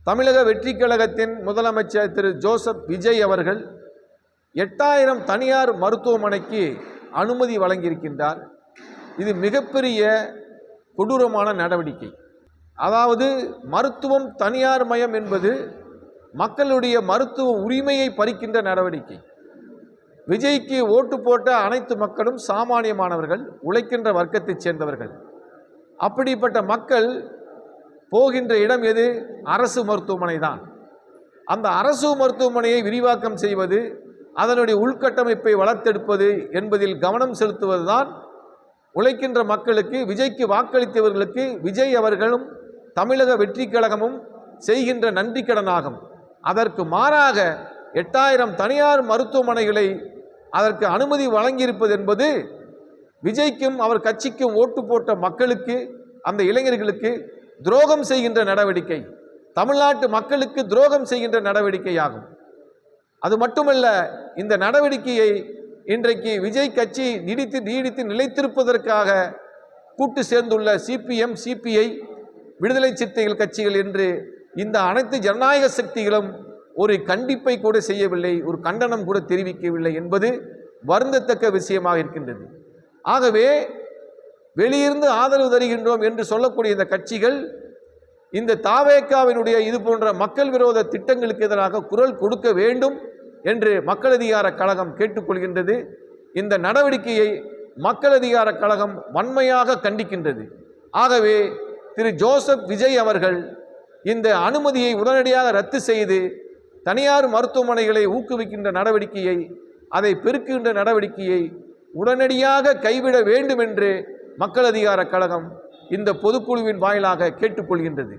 தமிழக வெற்றிக் கழகத்தின் முதலமைச்சர் திரு ஜோசப் விஜய் அவர்கள் 8000 தனியார் மருத்துவமனைக்கு அனுமதி வழங்கியிருக்கின்றார். இது மிகப்பெரிய கொடூரமான நடவடிக்கை. அதாவது மருத்துவம் தனியார் மயம் என்பது மக்களுடைய மருத்துவ உரிமையை பறிக்கின்ற நடவடிக்கை. விஜய்க்கு ஓட்டு போட்ட அனைத்து மக்களும் சாமானியமானவர்கள், உழைக்கின்ற வர்க்கத்தைச் சேர்ந்தவர்கள். அப்படிப்பட்ட மக்கள் போகின்ற இடம் எது? அரசு மருத்துவமனை தான். அந்த அரசு மருத்துவமனையை விரிவாக்கம் செய்வது, அதனுடைய உள்கட்டமைப்பை வளர்த்தெடுப்பது என்பதில் கவனம் செலுத்துவதுதான் உழைக்கின்ற மக்களுக்கு, விஜய்க்கு வாக்களித்தவர்களுக்கு விஜய் அவர்களும் தமிழக வெற்றிக் கழகமும் செய்கின்ற நன்றி கடனாகும். அதற்கு மாறாக 8000 தனியார் மருத்துவமனைகளை அதற்கு அனுமதி வழங்கியிருப்பது என்பது விஜய்க்கும் அவர் கட்சிக்கும் ஓட்டு போட்ட மக்களுக்கு, அந்த இளைஞர்களுக்கு துரோகம் செய்கின்ற நடவடிக்கை, தமிழ்நாட்டு மக்களுக்கு துரோகம் செய்கின்ற நடவடிக்கையாகும். அது மட்டுமல்ல, இந்த நடவடிக்கையை இன்றைக்கு விஜய் கட்சி நீடித்து நிலைத்திருப்பதற்காக கூட்டு சேர்ந்துள்ள சிபிஎம், சிபிஐ, விடுதலை சிறுத்தைகள் கட்சிகள் என்று இந்த அனைத்து ஜனநாயக சக்திகளும் ஒரு கண்டிப்பை கூட செய்யவில்லை, ஒரு கண்டனம் கூட தெரிவிக்கவில்லை என்பது வருந்தத்தக்க விஷயமாக இருக்கின்றது. ஆகவே வெளியிருந்து ஆதரவு தருகின்றோம் என்று சொல்லக்கூடிய இந்த கட்சிகள் இந்த தாவேக்காவினுடைய இது போன்ற மக்கள் விரோத திட்டங்களுக்கு எதிராக குரல் கொடுக்க வேண்டும் என்று மக்கள் அதிகார கழகம் கேட்டுக்கொள்கின்றது. இந்த நடவடிக்கையை மக்கள் அதிகார கழகம் வன்மையாக கண்டிக்கின்றது. ஆகவே திரு ஜோசப் விஜய் அவர்கள் இந்த அனுமதியை உடனடியாக ரத்து செய்து தனியார் மருத்துவமனைகளை ஊக்குவிக்கின்ற நடவடிக்கையை, அதை பெருக்குகின்ற நடவடிக்கையை உடனடியாக கைவிட வேண்டும் என்று மக்கள் அதிகார கழகம் இந்த பொதுக்குழுவின் வாயிலாக கேட்டுக்கொள்கின்றது.